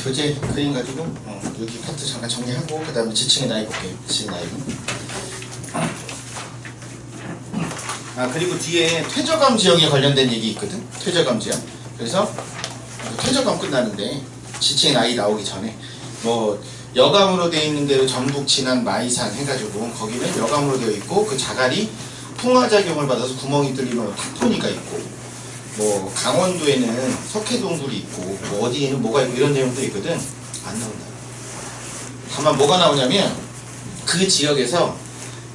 교재 그림 가지고 여기 파트 잠깐 정리하고 그 다음에 지층의 나이 볼게요. 지층의 나이. 그리고 뒤에 퇴저감 지형에 관련된 얘기 있거든. 퇴저감 지형. 그래서 퇴저감 끝나는데 지층의 나이 나오기 전에 뭐 여감으로 되어 있는 대로 전북 진안 마이산 해가지고 거기는 여감으로 되어 있고 그 자갈이 풍화작용을 받아서 구멍이 뚫리면 탁토니가 있고 뭐 강원도에는 석회동굴이 있고 뭐 어디에는 뭐가 있고 이런 내용도 있거든. 안 나온다. 다만 뭐가 나오냐면 그 지역에서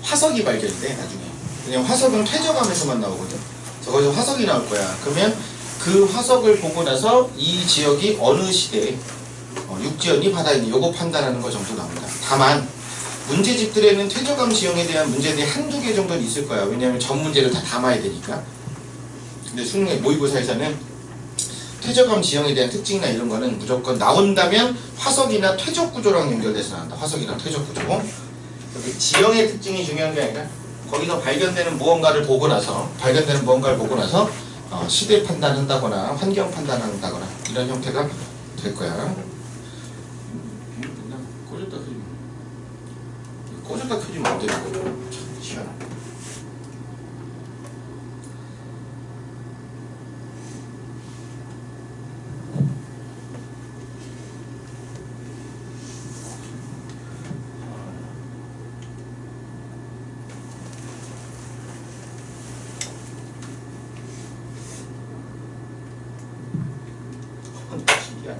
화석이 발견이 돼 나중에. 왜냐면 화석은 퇴저감에서만 나오거든. 거기서 화석이 나올 거야. 그러면 그 화석을 보고 나서 이 지역이 어느 시대에 육지였니 바다였니 요거 판단하는 거 정도 나온다. 다만 문제집들에는 퇴저감 지형에 대한 문제들이 한두 개 정도는 있을 거야. 왜냐하면 전 문제를 다 담아야 되니까. 근데 수능 모의고사에서는 퇴저감 지형에 대한 특징이나 이런 거는 무조건 나온다면 화석이나 퇴적 구조랑 연결돼서 나온다. 화석이나 퇴적 구조. 여기 지형의 특징이 중요한 게 아니라 거기서 발견되는 무언가를 보고 나서 시대 판단한다거나 환경 판단한다거나 이런 형태가 될 거야. 꽂았다 켜지면 안 되는 거죠. 참 희한하네. 신기하네.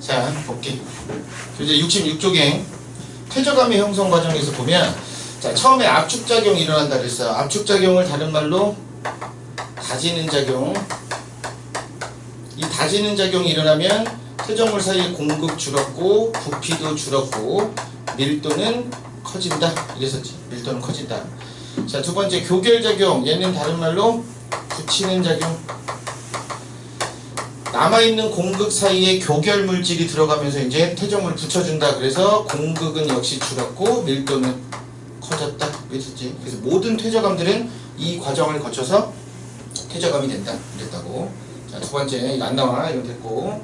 자, 볼게. 이제 66쪽에 퇴저감의 형성 과정에서 보면 자, 처음에 압축작용이 일어난다 그랬어. 압축작용을 다른 말로 다지는 작용. 이 다지는 작용이 일어나면 퇴적물 사이의 공급 줄었고 부피도 줄었고 밀도는 커진다. 이랬었지. 밀도는 커진다. 자, 두 번째 교결작용. 얘는 다른 말로 붙이는 작용. 남아있는 공극 사이에 교결 물질이 들어가면서 이제 퇴적물을 붙여준다. 그래서 공극은 역시 줄었고 밀도는 커졌다. 그랬었지. 그래서 모든 퇴저감들은 이 과정을 거쳐서 퇴저감이 된다. 그랬다고. 자, 두 번째 이거 안 나와. 이건 됐고.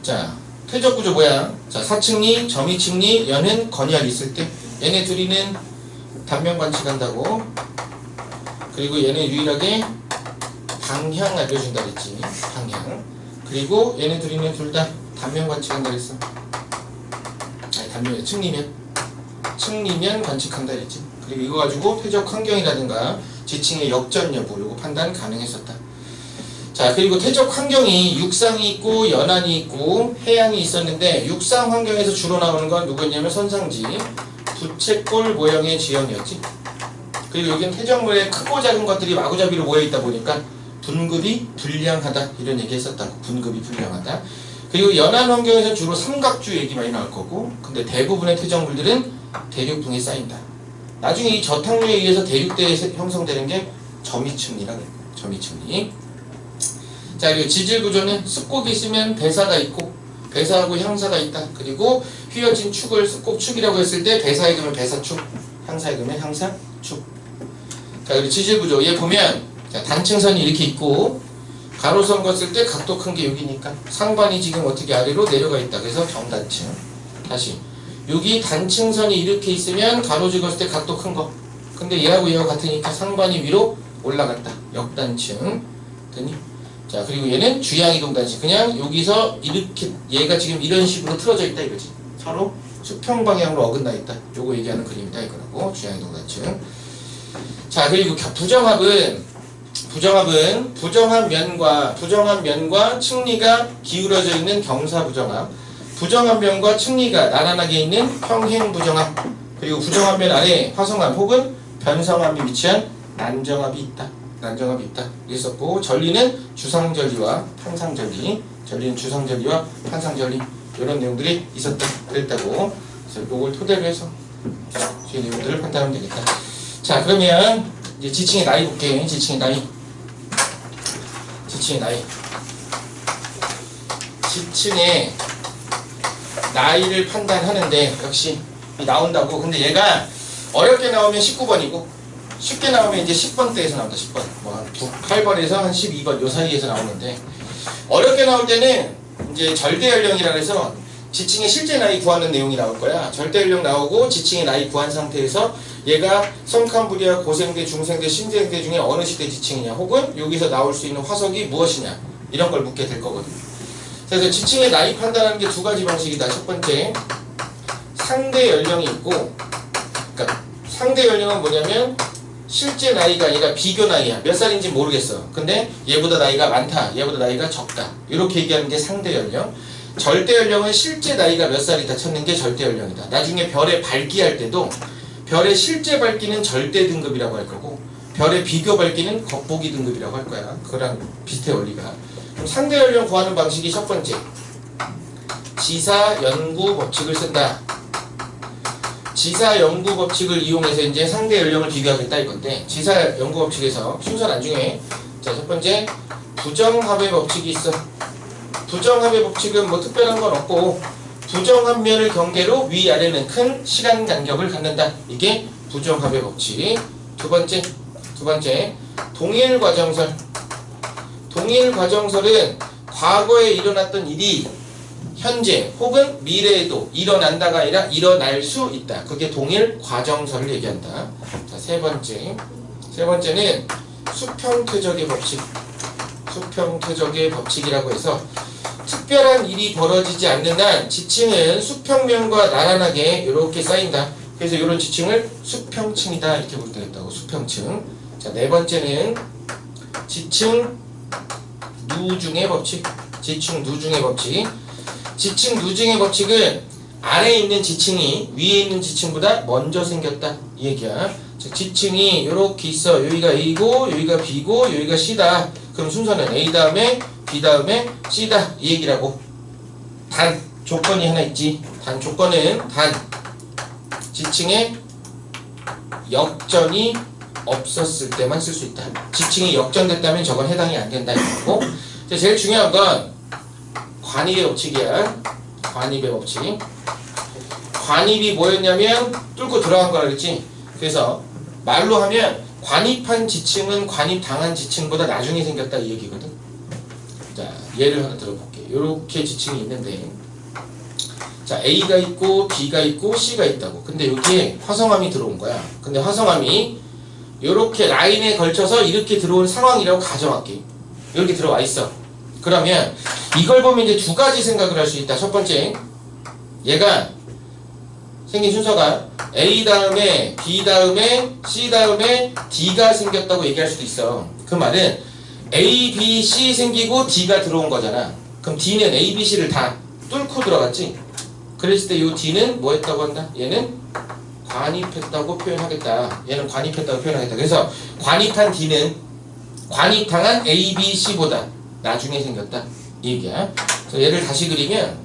자, 퇴적 구조 뭐야? 자, 사층리, 점이층리, 연은 건이할 있을 때 얘네 둘이는 단면 관측한다고. 그리고 얘는 유일하게 방향 알려준다 그랬지. 방향. 그리고 얘네 둘이는 둘 다 단면 관측한다 그랬어. 아니, 단면, 측리면 관측한다 그랬지. 그리고 이거 가지고 퇴적 환경이라든가 지층의 역전 여부 요거 판단 가능했었다. 자, 그리고 퇴적 환경이 육상이 있고 연안이 있고 해양이 있었는데 육상 환경에서 주로 나오는 건 누구였냐면 선상지, 부채꼴 모형의 지형이었지. 그리고 여기는 퇴적물에 크고 작은 것들이 마구잡이로 모여있다 보니까 분급이 불량하다 이런 얘기 했었다고. 분급이 불량하다. 그리고 연안 환경에서 주로 삼각주 얘기 많이 나올 거고, 근데 대부분의 퇴적물들은 대륙등에 쌓인다. 나중에 이 저탕류에 의해서 대륙대에 형성되는 게 점이층리라고 해요. 점이층리. 자, 그리고 지질 구조는 습곡이 있으면 배사가 있고 배사하고 향사가 있다. 그리고 휘어진 축을 꼭 축이라고 했을 때 배사의 금은 배사축, 향사의 금은 향사축. 자, 그리고 지질구조. 얘 보면 자, 단층선이 이렇게 있고 가로선 걷을 때 각도 큰 게 여기니까 상반이 지금 어떻게 아래로 내려가 있다. 그래서 정단층. 다시 여기 단층선이 이렇게 있으면 가로지 걷을 때 각도 큰 거. 근데 얘하고 얘하고 같으니까 상반이 위로 올라갔다. 역단층. 됐니? 자, 그리고 얘는 주양이동단층. 그냥 여기서 이렇게 얘가 지금 이런 식으로 틀어져 있다 이거지. 서로 수평 방향으로 어긋나 있다. 요거 얘기하는 그림이다 이거라고. 주양이동단층. 자, 그리고 부정한 면과 측리가 기울어져 있는 경사부정합, 부정한 면과 측리가 나란하게 있는 평행부정합, 그리고 부정한 면 아래 화성암 혹은 변성암이 위치한 난정합이 있다. 있었고, 전리는 주상전리와 판상전리, 이런 내용들이 있었다. 그랬다고. 그래서 이걸 토대로 해서 이 내용들을 판단하면 되겠다. 자, 그러면 이제 지층의 나이 볼게요. 지층의 나이를 판단하는데 역시 나온다고. 근데 얘가 어렵게 나오면 19번이고 쉽게 나오면 이제 10번대에서 나온다. 10번. 뭐 8번에서 한 12번 요 사이에서 나오는데, 어렵게 나올 때는 이제 절대연령이라 해서 지층의 실제 나이 구하는 내용이 나올 거야. 절대연령 나오고 지층의 나이 구한 상태에서 얘가 성칸부리아 고생대, 중생대, 신생대 중에 어느 시대 지층이냐, 혹은 여기서 나올 수 있는 화석이 무엇이냐, 이런 걸 묻게 될 거거든. 그래서 지층의 나이 판단하는 게 두 가지 방식이다. 첫 번째, 상대 연령이 있고, 그러니까 상대 연령은 뭐냐면 실제 나이가 아니라 비교 나이야. 몇 살인지 모르겠어. 근데 얘보다 나이가 많다, 얘보다 나이가 적다, 이렇게 얘기하는 게 상대 연령. 절대 연령은 실제 나이가 몇 살이다 찾는 게 절대 연령이다. 나중에 별의 밝기 할 때도 별의 실제 밝기는 절대 등급이라고 할 거고, 별의 비교 밝기는 겉보기 등급이라고 할 거야. 그거랑 비슷해 원리가. 그럼 상대 연령 구하는 방식이 첫 번째, 지사 연구 법칙을 쓴다. 지사 연구 법칙을 이용해서 이제 상대 연령을 비교하겠다 이건데, 지사 연구 법칙에서 순서는 나중에. 자, 첫 번째, 부정합의 법칙이 있어. 부정합의 법칙은 뭐 특별한 건 없고, 부정한 면을 경계로 위아래는 큰 시간 간격을 갖는다. 이게 부정합의 법칙. 두 번째, 동일 과정설. 동일 과정설은 과거에 일어났던 일이 현재 혹은 미래에도 일어난다가 아니라 일어날 수 있다. 그게 동일 과정설을 얘기한다. 자, 세 번째는 수평퇴적의 법칙. 수평퇴적의 법칙이라고 해서 특별한 일이 벌어지지 않는 한 지층은 수평면과 나란하게 이렇게 쌓인다. 그래서 이런 지층을 수평층이다 이렇게 보면 되겠다고. 수평층. 자, 네 번째는 지층 누중의 법칙. 지층 누중의 법칙은 아래에 있는 지층이 위에 있는 지층보다 먼저 생겼다 이 얘기야. 자, 지층이 이렇게 있어. 여기가 A고 여기가 B고 여기가 C다. 그럼 순서는 A 다음에 B 다음에 C다 이 얘기라고. 단 조건이 하나 있지. 단 조건은 지층에 역전이 없었을 때만 쓸 수 있다. 지층이 역전됐다면 저건 해당이 안 된다 이거고. 제일 중요한 건 관입의 법칙이야. 관입의 법칙. 관입이 뭐였냐면 뚫고 들어간 거라 그랬지. 그래서 말로 하면 관입한 지층은 관입당한 지층보다 나중에 생겼다 이 얘기거든. 자, 예를 하나 들어볼게. 요렇게 지층이 있는데, 자, A가 있고 B가 있고 C가 있다고. 근데 여기에 화성암이 들어온 거야. 근데 화성암이 요렇게 라인에 걸쳐서 이렇게 들어온 상황이라고 가정할게. 이렇게 들어와 있어. 그러면 이걸 보면 이제 두 가지 생각을 할 수 있다. 첫 번째, 얘가 생긴 순서가 A 다음에 B 다음에 C 다음에 D가 생겼다고 얘기할 수도 있어. 그 말은 A, B, C 생기고 D가 들어온 거잖아. 그럼 D는 A, B, C를 다 뚫고 들어갔지. 그랬을 때 이 D는 뭐 했다고 한다? 얘는 관입했다고 표현하겠다. 얘는 관입했다고 표현하겠다. 그래서 관입한 D는 관입당한 A, B, C보다 나중에 생겼다 이 얘기야. 그래서 얘를 다시 그리면,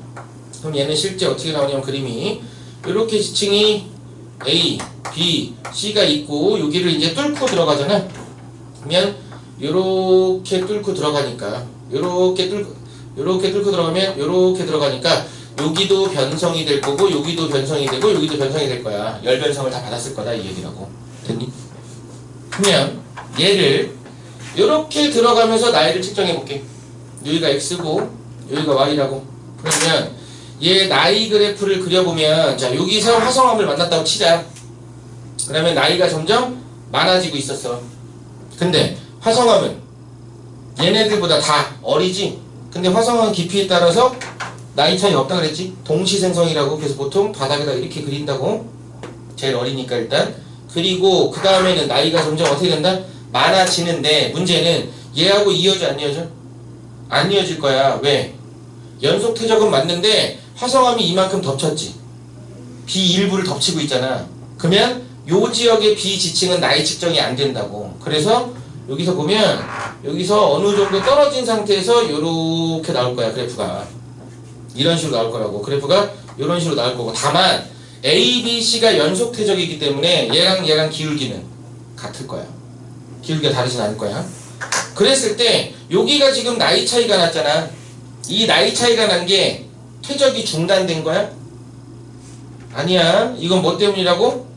그럼 얘는 실제 어떻게 나오냐면 그림이 이렇게 지층이 A, B, C가 있고 여기를 이제 뚫고 들어가잖아. 그러면 요렇게 뚫고 들어가니까 요렇게 뚫고 요렇게 뚫고 들어가면 요렇게 들어가니까 여기도 변성이 될 거고 여기도 변성이 되고 여기도 변성이 될 거야. 열 변성을 다 받았을 거다 이 얘기라고. 됐니? 그러면 얘를 요렇게 들어가면서 나이를 측정해 볼게. 여기가 x고 여기가 y라고. 그러면 얘 나이 그래프를 그려보면 자 여기서 화성암을 만났다고 치자. 그러면 나이가 점점 많아지고 있었어. 근데 화성암은 얘네들보다 다 어리지. 근데 화성암 깊이에 따라서 나이 차이 없다 그랬지. 동시생성이라고. 그래서 보통 바닥에다 이렇게 그린다고. 제일 어리니까 일단. 그리고 그 다음에는 나이가 점점 어떻게 된다? 많아지는데 문제는 얘하고 이어져 안 이어져? 안 이어질 거야. 왜? 연속 퇴적은 맞는데 화성암이 이만큼 덮쳤지. B 일부를 덮치고 있잖아. 그러면 요 지역의 B 지층은 나이 측정이 안 된다고. 그래서 여기서 보면 여기서 어느 정도 떨어진 상태에서 요렇게 나올 거야. 그래프가 이런 식으로 나올 거라고. 그래프가 이런 식으로 나올 거고. 다만 A, B, C가 연속 퇴적이기 때문에 얘랑 기울기는 같을 거야. 기울기가 다르진 않을 거야. 그랬을 때 여기가 지금 나이 차이가 났잖아. 이 나이 차이가 난 게 퇴적이 중단된 거야? 아니야. 이건 뭐 때문이라고?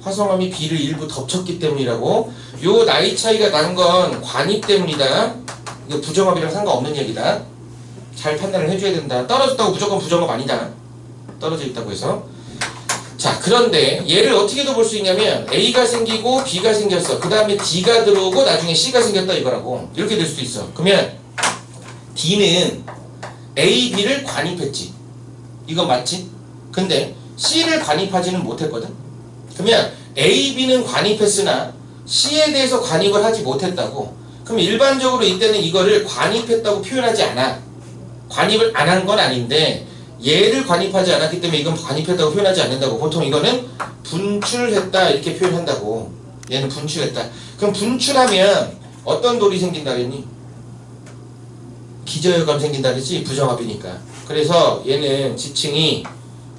화성암이 B를 일부 덮쳤기 때문이라고. 요 나이 차이가 난 건 관입 때문이다. 이거 부정합이랑 상관없는 얘기다. 잘 판단을 해줘야 된다. 떨어졌다고 무조건 부정합 아니다. 떨어져 있다고 해서. 자, 그런데 얘를 어떻게도 볼 수 있냐면 A가 생기고 B가 생겼어. 그 다음에 D가 들어오고 나중에 C가 생겼다 이거라고. 이렇게 될 수도 있어. 그러면 D는 A, B를 관입했지. 이건 맞지? 근데 C를 관입하지는 못했거든. 그러면 A, B는 관입했으나 C에 대해서 관입을 하지 못했다고. 그럼 일반적으로 이때는 이거를 관입했다고 표현하지 않아. 관입을 안 한 건 아닌데 얘를 관입하지 않았기 때문에 이건 관입했다고 표현하지 않는다고. 보통 이거는 분출했다 이렇게 표현한다고. 얘는 분출했다. 그럼 분출하면 어떤 돌이 생긴다 그랬니? 기저효감 생긴다 그랬지? 부정합이니까. 그래서 얘는 지층이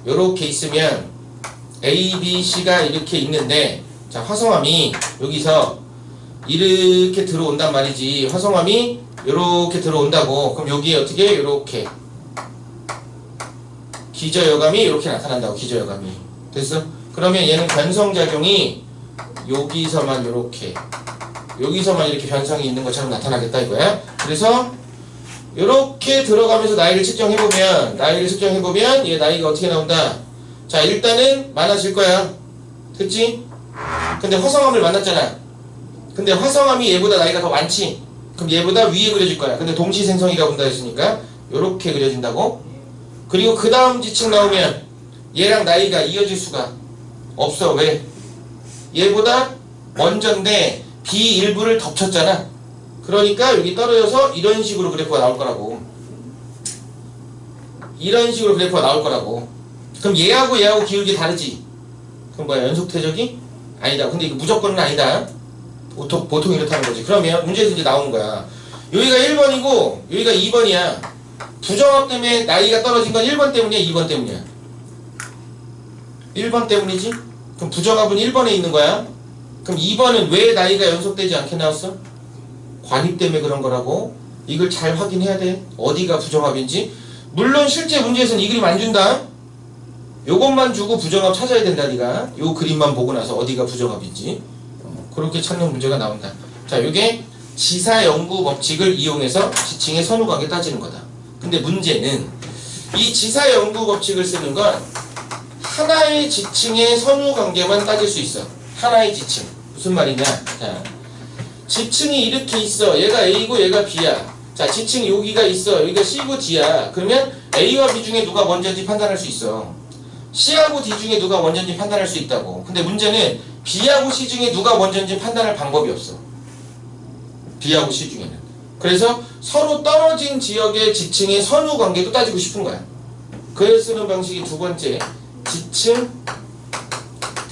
요렇게 있으면 A, B, C가 이렇게 있는데 자 화성암이 여기서 이렇게 들어온단 말이지. 화성암이 요렇게 들어온다고. 그럼 여기에 어떻게? 요렇게 기저여감이 이렇게 나타난다고. 기저여감이 됐어? 그러면 얘는 변성작용이 여기서만 요렇게 여기서만 이렇게 변성이 있는 것처럼 나타나겠다 이거야. 그래서 요렇게 들어가면서 나이를 측정해보면 얘 나이가 어떻게 나온다. 자 일단은 많아질 거야. 됐지? 근데 화성암을 만났잖아. 근데 화성암이 얘보다 나이가 더 많지. 그럼 얘보다 위에 그려질 거야. 근데 동시생성이라고 본다 했으니까 요렇게 그려진다고. 그리고 그 다음 지층 나오면 얘랑 나이가 이어질 수가 없어. 왜? 얘보다 먼저인데 B 일부를 덮쳤잖아. 그러니까 여기 떨어져서 이런 식으로 그래프가 나올 거라고. 이런 식으로 그래프가 나올 거라고. 그럼 얘하고 기울기 다르지? 그럼 뭐야? 연속 퇴적이? 아니다. 근데 이거 무조건은 아니다. 보통 이렇다는 거지. 그러면 문제에서 이제 나오는 거야. 여기가 1번이고 여기가 2번이야. 부정합 때문에 나이가 떨어진 건 1번 때문이야? 2번 때문이야? 1번 때문이지? 그럼 부정합은 1번에 있는 거야? 그럼 2번은 왜 나이가 연속되지 않게 나왔어? 관입 때문에 그런 거라고. 이걸 잘 확인해야 돼. 어디가 부정합인지. 물론 실제 문제에서는 이 그림 안 준다. 요것만 주고 부정합 찾아야 된다. 네가 요 그림만 보고 나서 어디가 부정합인지 그렇게 찾는 문제가 나온다. 자, 요게 지사연구 법칙을 이용해서 지층의 선후관계 따지는 거다. 근데 문제는 이 지사연구 법칙을 쓰는 건 하나의 지층의 선후관계만 따질 수 있어. 하나의 지층. 무슨 말이냐? 자, 지층이 이렇게 있어. 얘가 A고 얘가 B야. 자, 지층 여기가 있어. 여기가 C고 D야. 그러면 A와 B 중에 누가 먼저인지 판단할 수 있어. C하고 D 중에 누가 먼저인지 판단할 수 있다고. 근데 문제는 B하고 C 중에 누가 먼저인지 판단할 방법이 없어. B하고 C 중에는. 그래서 서로 떨어진 지역의 지층의 선후관계도 따지고 싶은 거야. 그래서 쓰는 방식이 두 번째 지층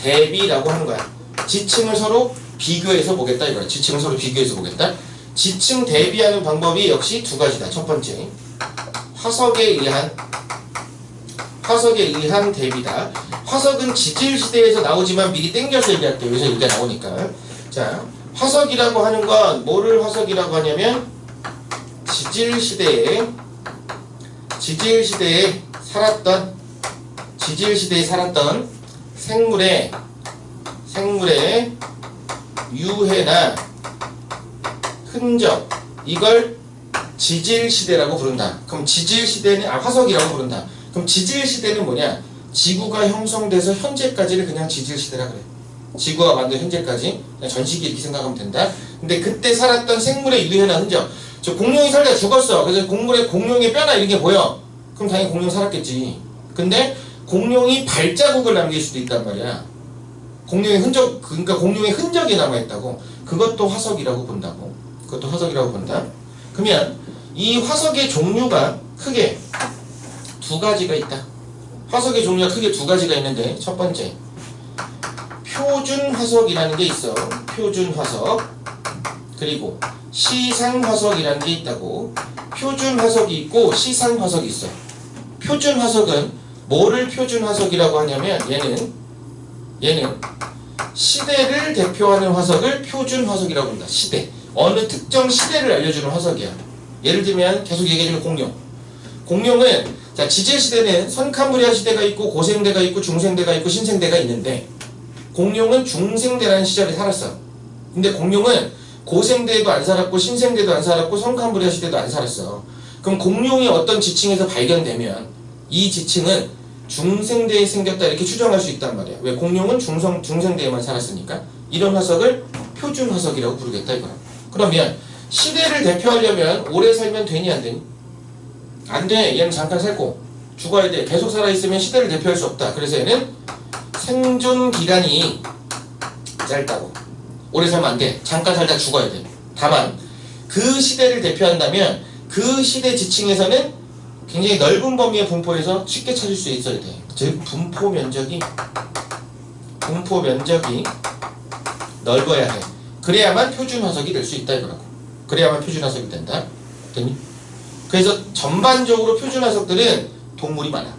대비라고 하는 거야. 지층을 서로 비교해서 보겠다 이거야. 지층을 서로 비교해서 보겠다. 지층 대비하는 방법이 역시 두 가지다. 첫 번째 화석에 의한 대비다. 화석은 지질시대에서 나오지만 미리 땡겨서 얘기할게요. 여기서 얘기가 나오니까. 자, 화석이라고 하는 건 뭐를 화석이라고 하냐면 지질시대에 지질 시대에 살았던 생물의 유해나 흔적, 이걸 지질 시대라고 부른다. 그럼 지질 시대는 화석이라고 부른다. 그럼 지질 시대는 뭐냐? 지구가 형성돼서 현재까지를 그냥 지질 시대라 그래. 지구가 만든 현재까지 그냥 전시기 이렇게 생각하면 된다. 근데 그때 살았던 생물의 유해나 흔적, 저 공룡이 살다 죽었어. 그래서 공룡의 뼈나 이런 게 보여. 그럼 당연히 공룡 살았겠지. 근데 공룡이 발자국을 남길 수도 있단 말이야. 공룡의 흔적, 그러니까 공룡의 흔적이 남아있다고. 그것도 화석이라고 본다고. 그러면 이 화석의 종류가 크게 두 가지가 있다. 화석의 종류가 크게 두 가지가 있는데, 첫 번째, 표준 화석이라는 게 있어. 표준 화석. 그리고 시상 화석이라는 게 있다고. 표준 화석이 있고 시상 화석이 있어. 표준 화석은 뭐를 표준 화석이라고 하냐면, 얘는 시대를 대표하는 화석을 표준 화석이라고 한다. 시대. 어느 특정 시대를 알려주는 화석이야. 예를 들면 계속 얘기해주는 공룡은 자, 지질 시대는 선캄브리아 시대가 있고 고생대가 있고 중생대가 있고 신생대가 있는데, 공룡은 중생대라는 시절에 살았어. 근데 공룡은 고생대에도 안 살았고 신생대도 안 살았고 선캄브리아 시대도 안 살았어. 그럼 공룡이 어떤 지층에서 발견되면 이 지층은 중생대에 생겼다 이렇게 추정할 수 있단 말이야. 왜? 공룡은 중생대에만 살았으니까. 이런 화석을 표준 화석이라고 부르겠다 이거야. 그러면 시대를 대표하려면 오래 살면 되니 안 되니? 안 돼. 얘는 잠깐 살고 죽어야 돼. 계속 살아있으면 시대를 대표할 수 없다. 그래서 얘는 생존 기간이 짧다고. 오래 살면 안 돼. 잠깐 살다 죽어야 돼. 다만 그 시대를 대표한다면 그 시대 지층에서는 굉장히 넓은 범위의 분포에서 쉽게 찾을 수 있어야 돼. 즉 분포 면적이 넓어야 해. 그래야만 표준 화석이 될 수 있다 이거라고. 그래야만 표준 화석이 된다. 됐니? 그래서 전반적으로 표준 화석들은 동물이 많아.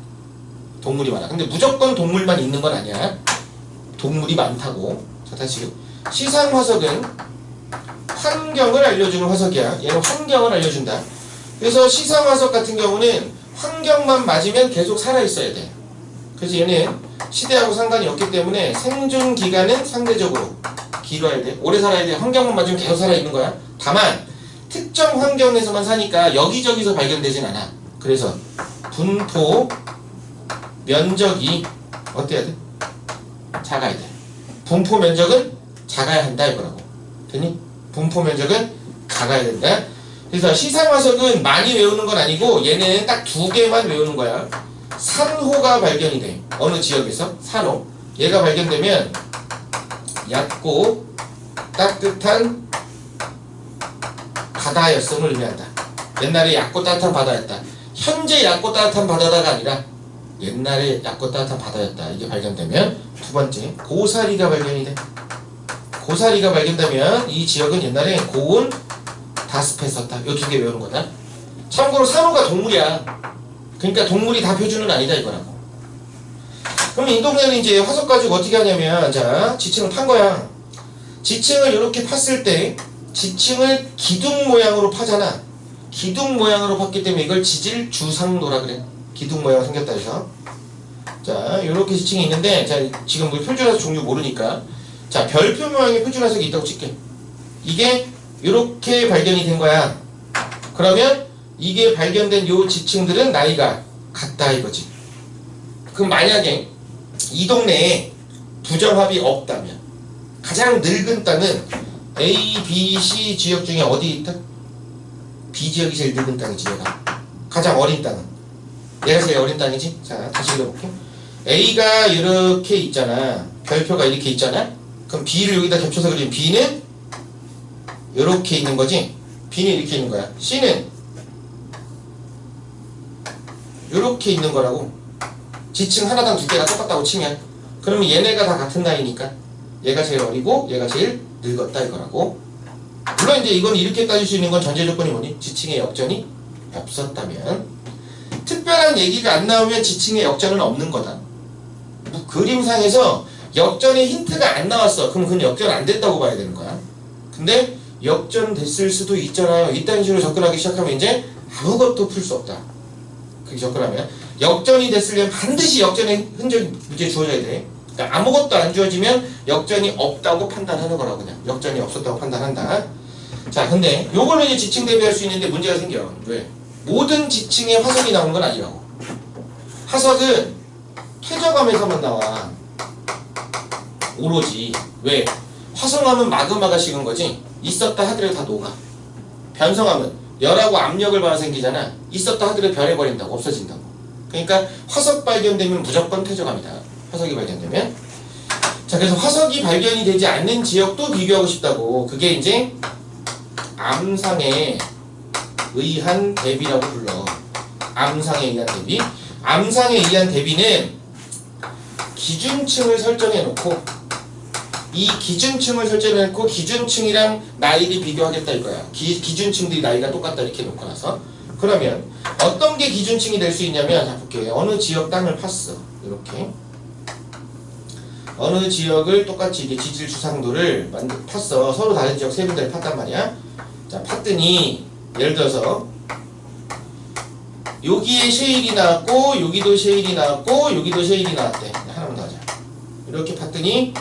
근데 무조건 동물만 있는 건 아니야. 동물이 많다고. 자, 다시. 시상 화석은 환경을 알려주는 화석이야. 얘는 환경을 알려준다. 그래서 시상 화석 같은 경우는 환경만 맞으면 계속 살아있어야 돼. 그래서 얘는 시대하고 상관이 없기 때문에 생존 기간은 상대적으로 길어야 돼. 오래 살아야 돼. 환경만 맞으면 계속 살아있는 거야. 다만 특정 환경에서만 사니까 여기저기서 발견되진 않아. 그래서 분포 면적이 어때야 돼? 작아야 돼. 분포 면적은 작아야 한다 이거라고. 됐니? 분포 면적은 작아야 된다. 그래서 시상화석은 많이 외우는 건 아니고 얘는 딱 두 개만 외우는 거야. 산호가 발견이 돼. 어느 지역에서? 산호. 얘가 발견되면 얕고 따뜻한 바다였음을 의미한다. 옛날에 얕고 따뜻한 바다였다. 현재 얕고 따뜻한 바다가 아니라 옛날에 얕고 따뜻한 바다였다. 이게 발견되면 두 번째, 고사리가 발견이 돼. 고사리가 발견되면 이 지역은 옛날에 고온 다습했었다. 요 두 개 외우는 거다. 참고로 산호가 동물이야. 그러니까 동물이 다 표준은 아니다 이거라고. 그럼 이 동네는 이제 화석 가지고 어떻게 하냐면, 자, 지층을 판 거야. 지층을 이렇게 팠을 때 지층을 기둥 모양으로 파잖아. 기둥 모양으로 팠기 때문에 이걸 지질 주상도라 그래. 기둥 모양 생겼다 해서. 자, 요렇게 지층이 있는데, 자, 지금 우리 표준화석 종류 모르니까, 자, 별표 모양의 표준화석이 있다고 칠게. 이게 요렇게 발견이 된 거야. 그러면 이게 발견된 요 지층들은 나이가 같다 이거지. 그럼 만약에 이 동네에 부정합이 없다면, 가장 늙은 땅은 A, B, C 지역 중에 어디 있다? B 지역이 제일 늙은 땅이지. 얘가 가장 어린 땅은 얘가 제일 어린 땅이지. 자, 다시 읽어볼게. A가 이렇게 있잖아. 별표가 이렇게 있잖아. 그럼 B를 여기다 겹쳐서 그리면 B는 이렇게 있는 거지. B는 이렇게 있는 거야. C는 이렇게 있는 거라고. 지층 하나당 두 개가 똑같다고 치면, 그러면 얘네가 다 같은 나이니까 얘가 제일 어리고 얘가 제일 늙었다 이거라고. 물론 이제 이건 이렇게 따질 수 있는 건 전제 조건이 뭐니? 지층에 역전이 없었다면. 특별한 얘기가 안 나오면 지층에 역전은 없는 거다. 뭐 그림상에서 역전의 힌트가 안 나왔어. 그럼 그건 역전 안 됐다고 봐야 되는 거야. 근데 역전 됐을 수도 있잖아요. 이딴 식으로 접근하기 시작하면 이제 아무것도 풀 수 없다. 그게 접근하면 역전이 됐으려면 반드시 역전의 흔적이 문제에 주어져야 돼. 그러니까 아무것도 안 주어지면 역전이 없다고 판단하는 거라고. 그냥 역전이 없었다고 판단한다. 자, 근데 요걸로 이제 지층 대비할 수 있는데 문제가 생겨. 왜? 모든 지층에 화석이 나오는 건 아니라고. 화석은 퇴적암에서만 나와. 오로지. 왜? 화성암은 마그마가 식은 거지. 있었다 하더라도 다 녹아. 변성암은 열하고 압력을 받아 생기잖아. 있었다 하더라도 변해버린다고. 없어진다고. 그러니까 화석 발견되면 무조건 퇴적암이다. 화석이 발견되면. 자, 그래서 화석이 발견이 되지 않는 지역도 비교하고 싶다고. 그게 이제 암상에 의한 대비라고 불러. 암상에 의한 대비. 암상에 의한 대비는 기준층을 설정해 놓고, 이 기준층을 설정해 놓고 기준층이랑 나이를 비교하겠다 이거야. 기준층들이 나이가 똑같다 이렇게 놓고 나서. 그러면 어떤 게 기준층이 될 수 있냐면, 자 볼게요. 어느 지역 땅을 팠어. 이렇게 어느 지역을 똑같이 이게 지질 주상도를 팠어. 서로 다른 지역 세 군데를 팠단 말이야. 자, 팠더니 예를 들어서 여기에 셰일이 나왔고, 여기도 셰일이 나왔고, 여기도 셰일이 나왔대. 하나만 더 하자. 이렇게 팠더니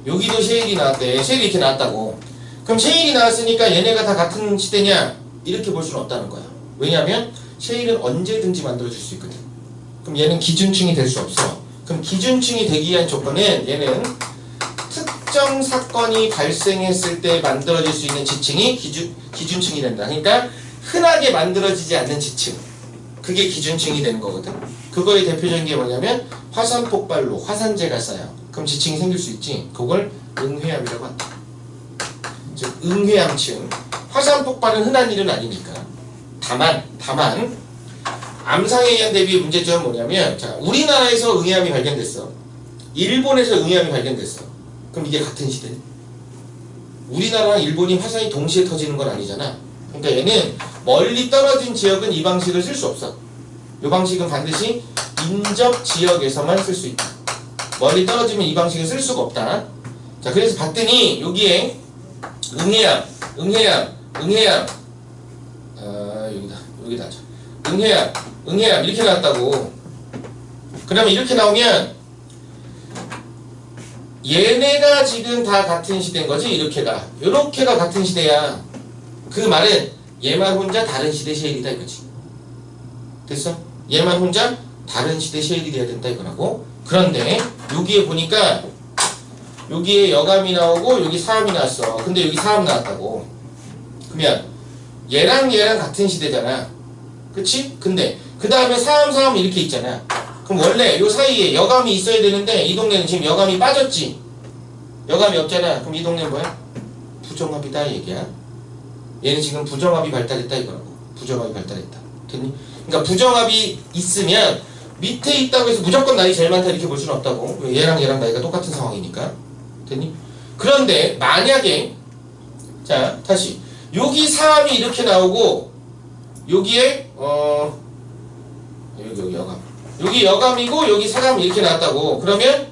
여기도 셰일이 나왔대. 셰일이 이렇게 나왔다고. 그럼 셰일이 나왔으니까 얘네가 다 같은 시대냐? 이렇게 볼 수는 없다는 거야. 왜냐하면 셰일은 언제든지 만들어질 수 있거든. 그럼 얘는 기준층이 될 수 없어. 그럼 기준층이 되기 위한 조건은 얘는 특정 사건이 발생했을 때 만들어질 수 있는 지층이 기준층이 된다. 그러니까 흔하게 만들어지지 않는 지층. 그게 기준층이 되는 거거든. 그거의 대표적인 게 뭐냐면 화산 폭발로 화산재가 쌓여. 그럼 지층이 생길 수 있지. 그걸 응회암이라고 한다. 즉 응회암층. 화산 폭발은 흔한 일은 아니니까. 다만 암상에 의한 대비의 문제점은 뭐냐면, 자, 우리나라에서 응회암이 발견됐어. 일본에서 응회암이 발견됐어. 그럼 이게 같은 시대? 우리나라랑 일본이 화산이 동시에 터지는 건 아니잖아. 그러니까 얘는 멀리 떨어진 지역은 이 방식을 쓸 수 없어. 이 방식은 반드시 인접 지역에서만 쓸 수 있다. 멀리 떨어지면 이 방식을 쓸 수가 없다. 자, 그래서 봤더니 여기에 응회암 여기다 하자. 응회암 이렇게 나왔다고. 그러면 이렇게 나오면 얘네가 지금 다 같은 시대인 거지. 요렇게가 같은 시대야. 그 말은 얘만 혼자 다른 시대 셰일이다 이거지. 됐어? 얘만 혼자 다른 시대 셰일이 돼야 된다 이거라고. 그런데 여기에 보니까 여기에 여감이 나오고 여기 사암이 나왔어. 근데 여기 사암 나왔다고. 그러면 얘랑 같은 시대잖아. 그치? 근데 그 다음에 사암 이렇게 있잖아. 그럼 원래 요 사이에 여감이 있어야 되는데 이 동네는 지금 여감이 빠졌지. 여감이 없잖아. 그럼 이 동네는 뭐야? 부정합이다 얘기야. 얘는 지금 부정합이 발달했다 이거라고. 부정합이 발달했다. 됐니? 그러니까 부정합이 있으면 밑에 있다고 해서 무조건 나이 제일 많다 이렇게 볼 수는 없다고. 왜? 얘랑 나이가 똑같은 상황이니까. 됐니? 그런데 만약에, 자 다시 여기 사암이 이렇게 나오고 여기에 여기 여감, 여기 여감이고 여기 사감이 이렇게 나왔다고. 그러면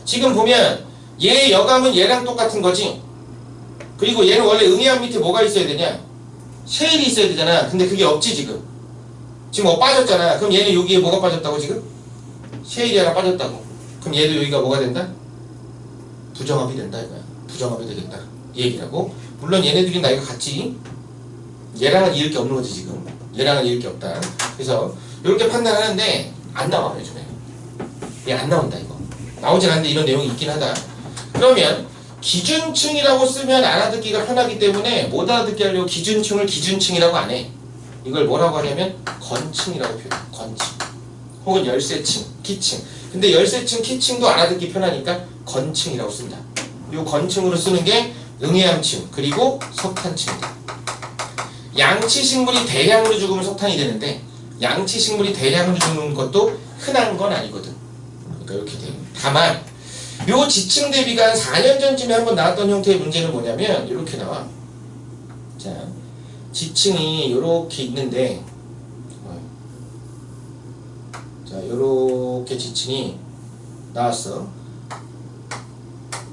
지금 보면 얘 여감은 얘랑 똑같은 거지. 그리고 얘는 원래 응해암 밑에 뭐가 있어야 되냐? 셰일이 있어야 되잖아. 근데 그게 없지 지금 빠졌잖아. 그럼 얘는 여기에 뭐가 빠졌다고 지금? 셰일이 하나 빠졌다고. 그럼 얘도 여기가 뭐가 된다? 부정합이 된다 이거야. 부정합이 되겠다 이 얘기라고. 물론 얘네들이 나이가 같지. 얘랑은 이을 게 없는 거지 지금. 얘랑은 이을 게 없다. 그래서 이렇게 판단하는데 안 나와 요즘에. 얘 안 나온다 이거. 나오진 않는데 이런 내용이 있긴 하다. 그러면 기준층이라고 쓰면 알아듣기가 편하기 때문에 못 알아듣게 하려고 기준층을 기준층이라고 안 해. 이걸 뭐라고 하냐면 건층이라고 표현해. 건층. 혹은 열세층, 키층. 근데 열세층, 키층도 알아듣기 편하니까 건층이라고 쓴다. 이 건층으로 쓰는 게 응해암층 그리고 석탄층이다. 양치식물이 대량으로 죽으면 석탄이 되는데 양치식물이 대량으로 죽는 것도 흔한 건 아니거든. 그러니까 이렇게 돼요. 다만 요 지층 대비가 한 4년 전쯤에 한번 나왔던 형태의 문제는 뭐냐면 이렇게 나와. 자, 지층이 요렇게 있는데, 자 요렇게 지층이 나왔어.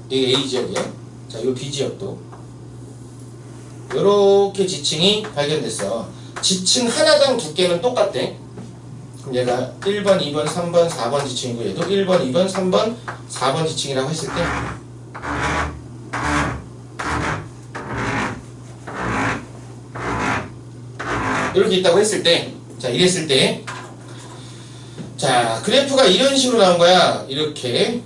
이게 A 지역이야. 자, 요 B 지역도 요렇게 지층이 발견됐어. 지층 하나당 두께는 똑같대. 그럼 얘가 1번, 2번, 3번, 4번 지층이고 얘도 1번, 2번, 3번, 4번 지층이라고 했을 때 이렇게 있다고 했을 때, 자, 이랬을 때, 자, 그래프가 이런 식으로 나온 거야. 이렇게.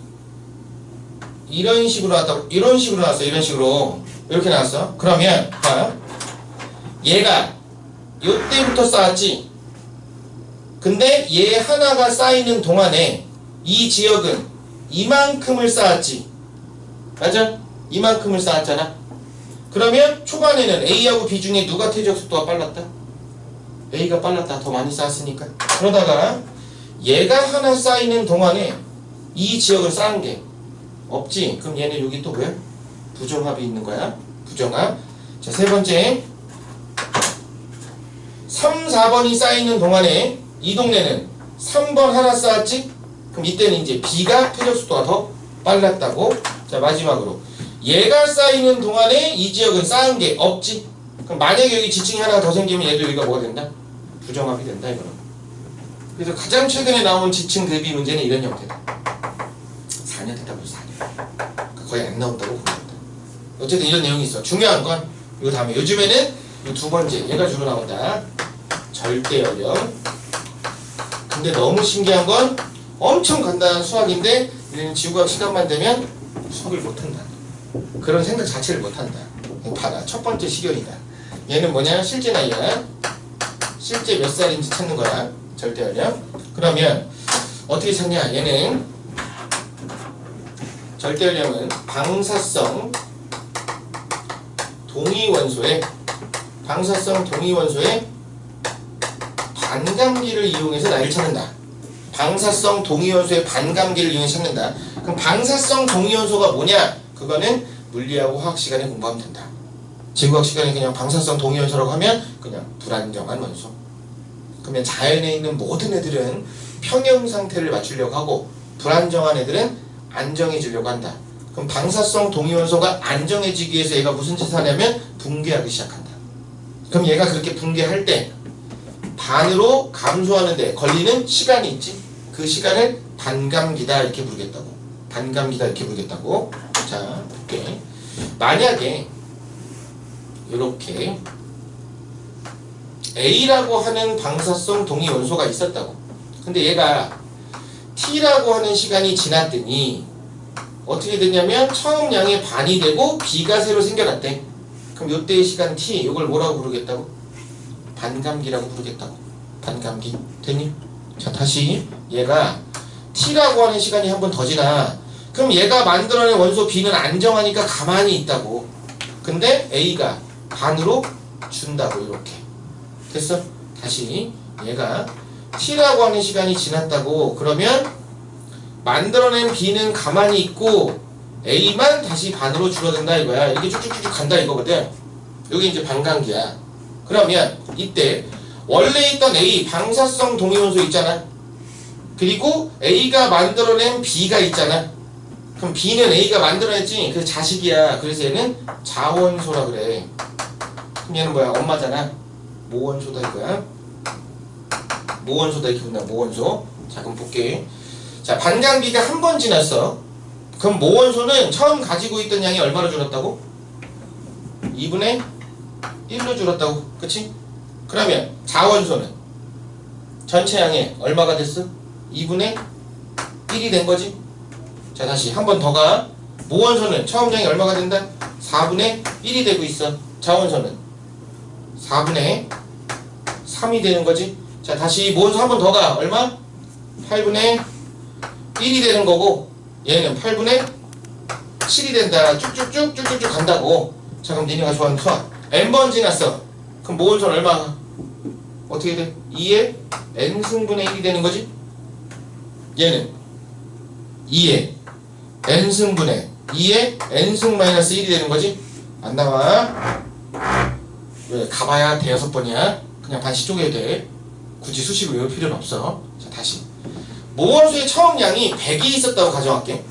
이런 식으로 나왔다고, 이런 식으로 나왔어. 이런 식으로. 이렇게 나왔어. 그러면, 봐. 얘가 요때부터 쌓았지. 근데 얘 하나가 쌓이는 동안에 이 지역은 이만큼을 쌓았지. 맞아? 이만큼을 쌓았잖아. 그러면 초반에는 A하고 B 중에 누가 퇴적 속도가 빨랐다? A가 빨랐다. 더 많이 쌓았으니까. 그러다가 얘가 하나 쌓이는 동안에 이 지역을 쌓은 게 없지. 그럼 얘는 여기 또 뭐야? 부정합이 있는 거야. 부정합. 자, 세 번째. 3, 4번이 쌓이는 동안에 이 동네는 3번 하나 쌓았지? 그럼 이때는 이제 B가 퇴적 속도가 더 빨랐다고. 자, 마지막으로 얘가 쌓이는 동안에 이 지역은 쌓은 게 없지? 그럼 만약에 여기 지층이 하나 더 생기면 얘도 여기가 뭐가 된다? 부정합이 된다 이거는. 그래서 가장 최근에 나온 지층 대비 문제는 이런 형태다. 4년 됐다 벌써 4년. 거의 안 나온다고 봅니다. 어쨌든 이런 내용이 있어. 중요한 건 이거 다음에. 요즘에는 이 두 번째 얘가 주로 나온다. 절대연령. 근데 너무 신기한 건 엄청 간단한 수학인데 우리는 지구과학 시간만 되면 수학을 못한다. 그런 생각 자체를 못한다. 봐라. 첫 번째 시견이다. 얘는 뭐냐? 실제 나이야. 실제 몇 살인지 찾는 거야. 절대연령. 그러면 어떻게 찾냐? 얘는 절대연령은 방사성 동위원소에 반감기를 이용해서 나이를 찾는다. 방사성 동위원소의 반감기를 이용해서 찾는다. 그럼 방사성 동위원소가 뭐냐? 그거는 물리하고 화학 시간에 공부하면 된다. 지구과학 시간에 그냥 방사성 동위원소라고 하면 그냥 불안정한 원소. 그러면 자연에 있는 모든 애들은 평형 상태를 맞추려고 하고 불안정한 애들은 안정해지려고 한다. 그럼 방사성 동위원소가 안정해지기 위해서 얘가 무슨 짓을 하냐면 붕괴하기 시작한다. 그럼 얘가 그렇게 붕괴할 때 반으로 감소하는데 걸리는 시간이 있지. 그 시간을 반감기다 이렇게 부르겠다고. 반감기다 이렇게 부르겠다고. 자, 볼게. 만약에 이렇게 A라고 하는 방사성 동위원소가 있었다고. 근데 얘가 T라고 하는 시간이 지났더니 어떻게 됐냐면 처음 양의 반이 되고 B가 새로 생겨났대. 그럼 요때의 시간 T, 이걸 뭐라고 부르겠다고? 반감기라고 부르겠다고. 반감기. 됐니? 자, 다시 얘가 T라고 하는 시간이 한 번 더 지나. 그럼 얘가 만들어낸 원소 B는 안정하니까 가만히 있다고. 근데 A가 반으로 준다고. 이렇게 됐어? 다시 얘가 T라고 하는 시간이 지났다고. 그러면 만들어낸 B는 가만히 있고 A만 다시 반으로 줄어든다 이거야. 이게 쭉쭉쭉 간다 이거거든. 여기 이제 반감기야. 그러면 이때 원래 있던 A 방사성 동위원소 있잖아. 그리고 A가 만들어낸 B가 있잖아. 그럼 B는 A가 만들어냈지. 그 자식이야. 그래서 얘는 자원소라 그래. 그럼 얘는 뭐야? 엄마잖아. 모원소다 이거야. 모원소다 이렇게 본다. 모원소. 자, 그럼 볼게. 자, 반감기가 한 번 지났어. 그럼 모원소는 처음 가지고 있던 양이 얼마로 줄었다고? 2분의 1로 줄었다고. 그치? 그러면 자원소는 전체 양의 얼마가 됐어? 2분의 1이 된 거지. 자, 다시 한 번 더 가. 모원소는 처음 양이 얼마가 된다? 4분의 1이 되고 있어. 자원소는 4분의 3이 되는 거지. 자, 다시 모원소 한 번 더 가. 얼마? 8분의 1이 되는 거고 얘는 8분의 7이 된다. 쭉쭉쭉 간다고. 자, 그럼 니네가 좋아하는 수학 n번 지났어. 그럼 모원소는 얼마? 어떻게 돼? 2의 n승분의 1이 되는 거지. 얘는 2의 n승분의 2의 n승 마이너스 1이 되는 거지. 안 나와. 왜? 가봐야 대여섯 번이야. 그냥 반씩 쪼개도 돼. 굳이 수식을 외울 필요는 없어. 자, 다시 모원수의 처음 양이 100이 있었다고 가정할게.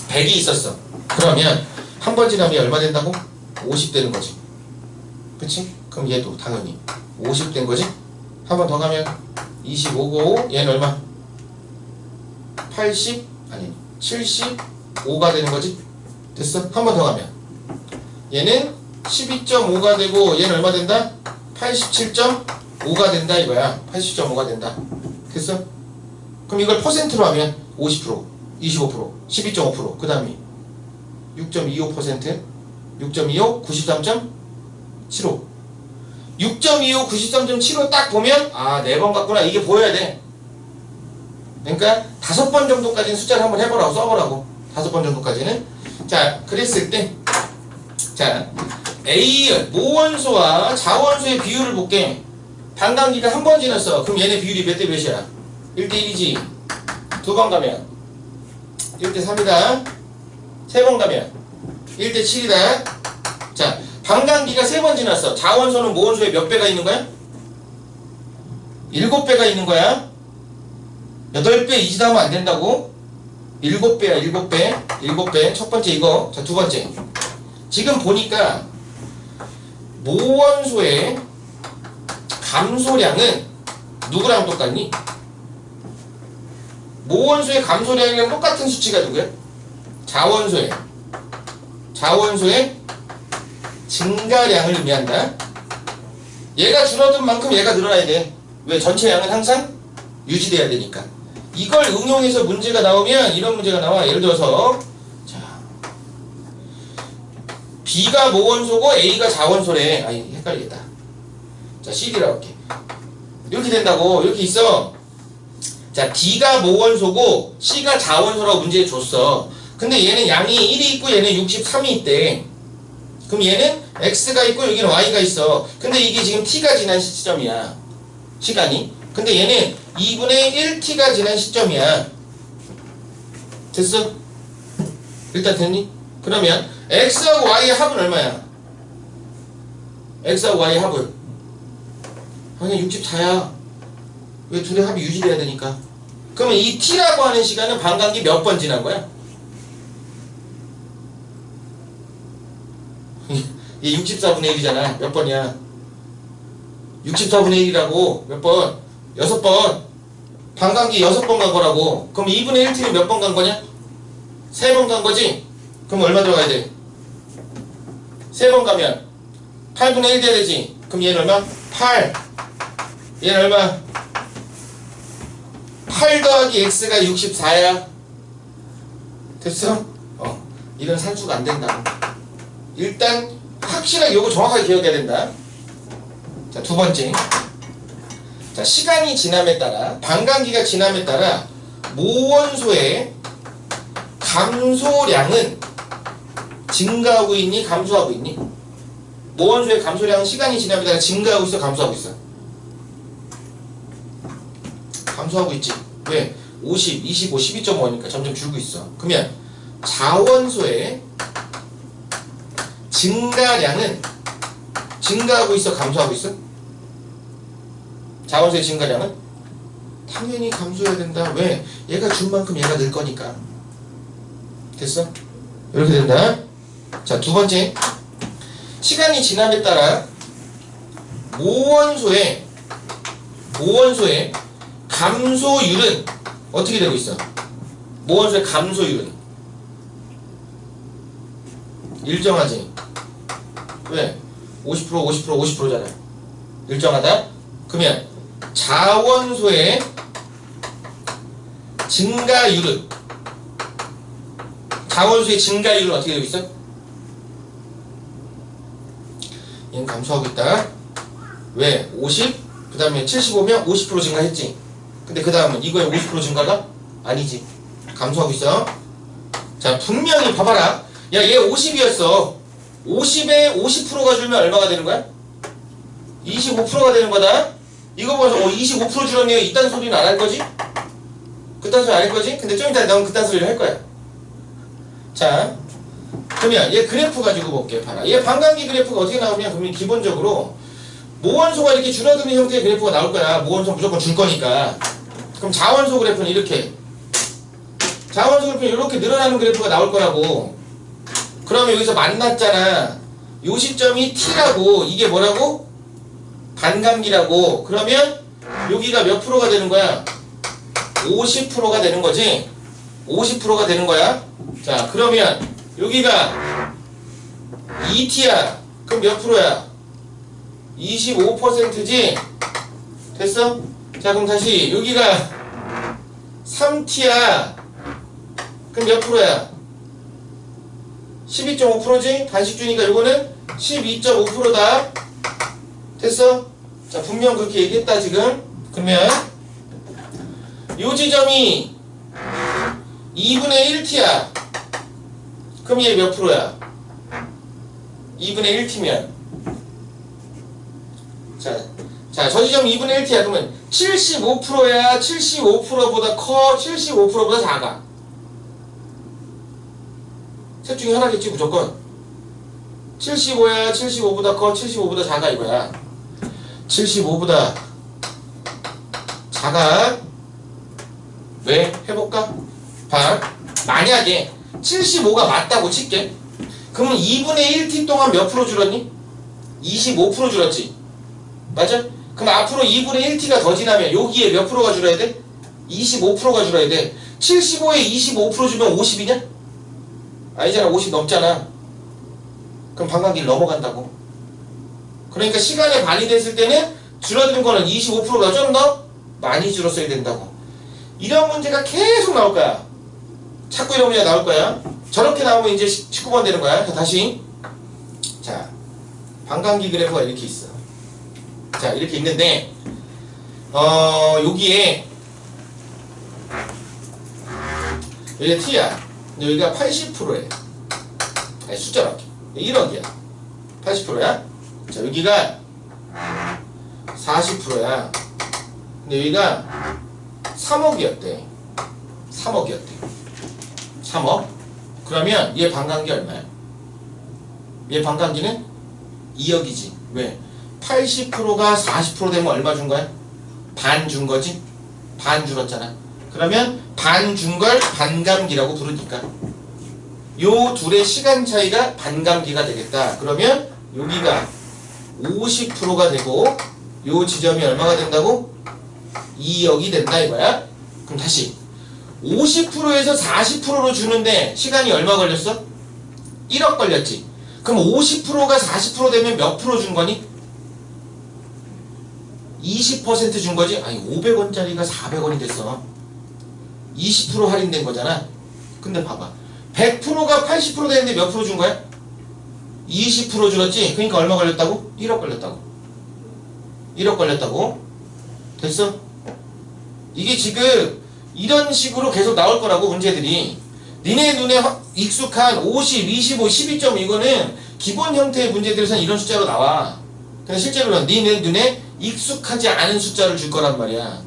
100이 있었어. 그러면 한 번 지나면 얼마 된다고? 50 되는 거지. 그치? 그럼 얘도 당연히 50 된 거지? 한 번 더 가면 25고 얘는 얼마? 80? 아니 75가 되는 거지? 됐어? 한 번 더 가면 얘는 12.5가 되고 얘는 얼마 된다? 87.5가 된다 이거야. 80.5가 된다. 됐어? 그럼 이걸 퍼센트로 하면 50%, 25%, 12.5%, 그 다음에 6.25%, 6.25, 93.75. 6.25, 93.75 딱 보면 아, 4번 같구나. 이게 보여야 돼. 그러니까 5번 정도까지는 숫자를 한번 해보라고, 써보라고. 5번 정도까지는. 자, 그랬을 때 자, A 모원소와 자원소의 비율을 볼게. 반감기가 한 번 지났어. 그럼 얘네 비율이 몇 대 몇이야? 1대1이지. 두 번 가면 1대3이다. 세 번 가면 1대7이다. 자, 반감기가 3번 지났어. 자원소는 모원소에 몇 배가 있는 거야? 7배가 있는 거야. 8배 이지도 하면 안 된다고? 7배야, 7배. 7배. 첫 번째 이거. 자, 두 번째. 지금 보니까 모원소의 감소량은 누구랑 똑같니? 모원소의 감소량이랑 똑같은 수치가 누구야? 자원소의 증가량을 의미한다. 얘가 줄어든 만큼 얘가 늘어나야 돼. 왜? 전체 양은 항상 유지돼야 되니까. 이걸 응용해서 문제가 나오면 이런 문제가 나와. 예를 들어서 자, B가 모원소고 A가 자원소래. 아이, 헷갈리겠다. 자, C라고 할게. 이렇게 된다고. 이렇게 있어. 자, D가 모원소고 C가 자원소라고 문제에 줬어. 근데 얘는 양이 1이 있고 얘는 63이 있대. 그럼 얘는 X가 있고 여기는 Y가 있어. 근데 이게 지금 T가 지난 시점이야. 시간이. 근데 얘는 2분의 1T가 지난 시점이야. 됐어? 일단 됐니? 그러면 X하고 Y의 합은 얼마야? X하고 Y의 합은? 아니 64야. 왜 둘의 합이 유지돼야 되니까. 그러면 이 T라고 하는 시간은 반감기 몇 번 지난 거야? 얘 64분의 1이잖아. 몇 번이야? 64분의 1이라고. 몇 번? 6번. 반감기 6번 간 거라고. 그럼 2분의 1T는 몇 번 간 거냐? 3번 간 거지? 그럼 얼마 들어가야 돼? 3번 가면 8분의 1 돼야 되지? 그럼 얘는 얼마? 8. 얘는 얼마? 8 더하기 X가 64야. 됐어? 이런 산수가 안 된다. 일단 확실하게 요거 정확하게 기억해야 된다. 자, 두 번째. 자, 시간이 지남에 따라, 반감기가 지남에 따라 모원소의 감소량은 증가하고 있니? 감소하고 있니? 모원소의 감소량은 시간이 지남에 따라 증가하고 있어? 감소하고 있어? 감소하고 있지. 왜? 50, 25, 12.5니까 점점 줄고 있어. 그러면 자원소의 증가량은 증가하고 있어? 감소하고 있어? 자원소의 증가량은? 당연히 감소해야 된다. 왜? 얘가 준 만큼 얘가 늘 거니까. 됐어? 이렇게 된다. 자, 두 번째. 시간이 지남에 따라 모원소의 감소율은 어떻게 되고 있어? 모원소의 감소율은 일정하지. 왜? 50%, 50%, 50%잖아. 일정하다? 그러면 자원소의 증가율은 어떻게 되고 있어? 얘는 감소하고 있다. 왜? 50? 그 다음에 75면 50% 증가했지. 근데 그 다음은 이거에 50% 증가가? 아니지. 감소하고 있어. 자, 분명히 봐봐라. 야, 얘 50이었어. 50에 50%가 줄면 얼마가 되는 거야? 25%가 되는 거다. 이거 보면서 25% 줄었네요. 이딴 소리는 안 할 거지? 그딴 소리 안 할 거지? 근데 좀 이따 나오면 그딴 소리를 할 거야. 자, 그러면 얘 그래프 가지고 볼게. 봐라. 얘 반감기 그래프가 어떻게 나오냐? 그러면 기본적으로 모원소가 이렇게 줄어드는 형태의 그래프가 나올 거야. 모원소 무조건 줄 거니까. 그럼 자원소 그래프는 이렇게. 자원소 그래프는 이렇게 늘어나는 그래프가 나올 거라고. 그러면 여기서 만났잖아. 요 시점이 T라고. 이게 뭐라고? 반감기라고. 그러면 여기가 몇 프로가 되는 거야? 50%가 되는 거지. 50%가 되는 거야. 자, 그러면 여기가 2T야. 그럼 몇 프로야? 25%지? 됐어? 자, 그럼 다시 여기가 3T야. 그럼 몇 프로야? 12.5%지? 단식주니까 이거는 12.5%다. 됐어? 자, 분명 그렇게 얘기했다 지금. 그러면 요 지점이 2분의 1t야. 그럼 얘 몇 프로야? 2분의 1t면 자, 저 지점 2분의 1t야. 그러면 75%야? 75%보다 커? 75%보다 작아? 셋 중에 하나겠지 무조건. 75야? 75보다 커? 75보다 작아 이거야. 75보다 작아. 왜? 해볼까? 봐. 만약에 75가 맞다고 칠게. 그러면 2분의 1t 동안 몇 프로 줄었니? 25% 줄었지. 맞아? 그럼 앞으로 2분의 1t가 더 지나면 여기에 몇 프로가 줄어야 돼? 25%가 줄어야 돼. 75에 25% 주면 50이냐? 아니잖아. 50 넘잖아. 그럼 반감기를 넘어간다고. 그러니까 시간의 반이 됐을 때는 줄어드는 거는 25%가 좀 더 많이 줄었어야 된다고. 이런 문제가 계속 나올 거야. 자꾸 이런 문제가 나올 거야. 저렇게 나오면 이제 19번 되는 거야. 자, 다시. 자, 반감기 그래프가 이렇게 있어. 자, 이렇게 있는데, 여기에, 여기가 T야. 근데 여기가 80%에. 아니, 숫자로 할게. 1억이야. 80%야. 자, 여기가 40%야. 근데 여기가 3억이었대. 3억이었대. 3억. 그러면 얘 반감기 얼마야? 얘 반감기는 2억이지. 왜? 80%가 40% 되면 얼마 준 거야? 반 준 거지? 반 줄었잖아. 그러면 반 준 걸 반감기라고 부르니까 요 둘의 시간 차이가 반감기가 되겠다. 그러면 여기가 50%가 되고 요 지점이 얼마가 된다고? 2억이 된다 이거야. 그럼 다시 50%에서 40%로 주는데 시간이 얼마 걸렸어? 1억 걸렸지. 그럼 50%가 40% 되면 몇 프로 준 거니? 20% 준 거지? 아니 500원짜리가 400원이 됐어. 20% 할인된 거잖아. 근데 봐봐. 100%가 80% 되는데 몇 프로 준 거야? 20% 줄었지? 그러니까 얼마 걸렸다고? 1억 걸렸다고. 1억 걸렸다고. 됐어? 이게 지금 이런 식으로 계속 나올 거라고 문제들이. 니네 눈에 익숙한 50, 25, 12점 이거는 기본 형태의 문제들에서는 이런 숫자로 나와. 근데 실제로는 니네 눈에 익숙하지 않은 숫자를 줄 거란 말이야.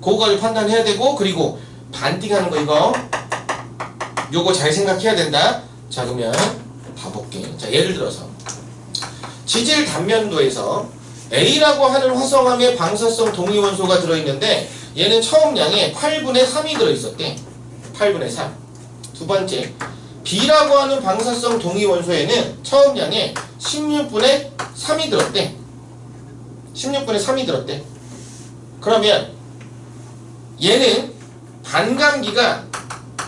그거를 판단해야 되고, 그리고 반띵하는 거 이거 요거 잘 생각해야 된다. 자, 그러면 봐볼게. 자, 예를 들어서 지질 단면도에서 A라고 하는 화성암의 방사성 동위원소가 들어있는데 얘는 처음량에 8분의 3이 들어있었대. 8분의 3. 두 번째, B라고 하는 방사성 동위원소에는 처음량에 16분의 3이 들었대. 16분의 3이 들었대. 그러면 얘는 반감기가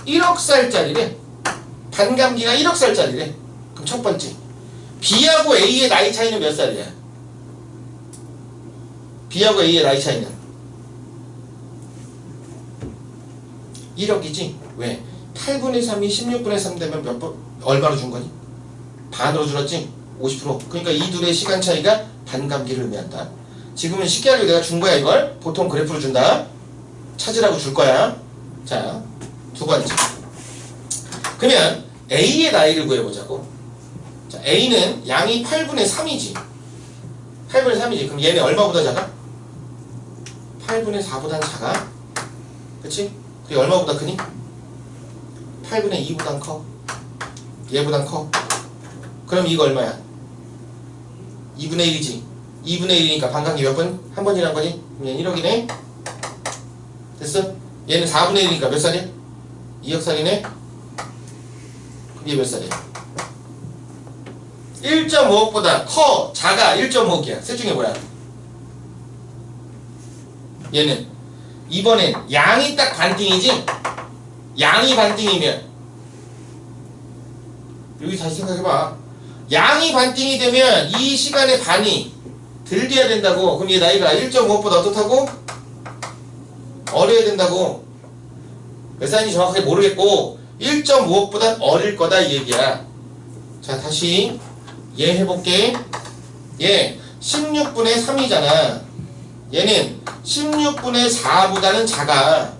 1억 살짜리래. 반감기가 1억 살짜리래. 그럼 첫 번째, B하고 A의 나이 차이는 몇 살이야? B하고 A의 나이 차이는 1억이지? 왜? 8분의 3이 16분의 3 되면 몇 번, 얼마로 준 거니? 반으로 줄었지? 50%. 그러니까 이 둘의 시간 차이가 반감기를 의미한다. 지금은 쉽게 하려고 내가 준 거야, 이걸. 보통 그래프로 준다. 찾으라고 줄 거야. 자, 두 번째. 그러면 A의 나이를 구해보자고. 자, A는 양이 8분의 3이지. 8분의 3이지. 그럼 얘는 얼마보다 작아? 8분의 4보단 작아. 그치? 그게 얼마보다 크니? 8분의 2보단 커. 얘보단 커. 그럼 이거 얼마야? 2분의 1이지. 2분의 1이니까 반감기 몇 번? 한 번 지난 거니? 그럼 1억이네? 됐어? 얘는 4분의 1이니까 몇 살이야? 2억 살이네? 그럼 얘 몇 살이야? 1.5억보다 커, 작아. 1.5억이야. 셋 중에 뭐야? 얘는 이번엔 양이 딱 반띵이지. 양이 반띵이면 여기 다시 생각해봐. 양이 반띵이 되면 이 시간의 반이 들려야 된다고. 그럼 얘 나이가 1.5보다 어떻다고? 어려야 된다고. 몇 살인지 정확하게 모르겠고 1.5억보단 어릴 거다 이 얘기야. 자 다시 얘 해볼게. 얘 16분의 3이잖아. 얘는 16분의 4보다는 작아.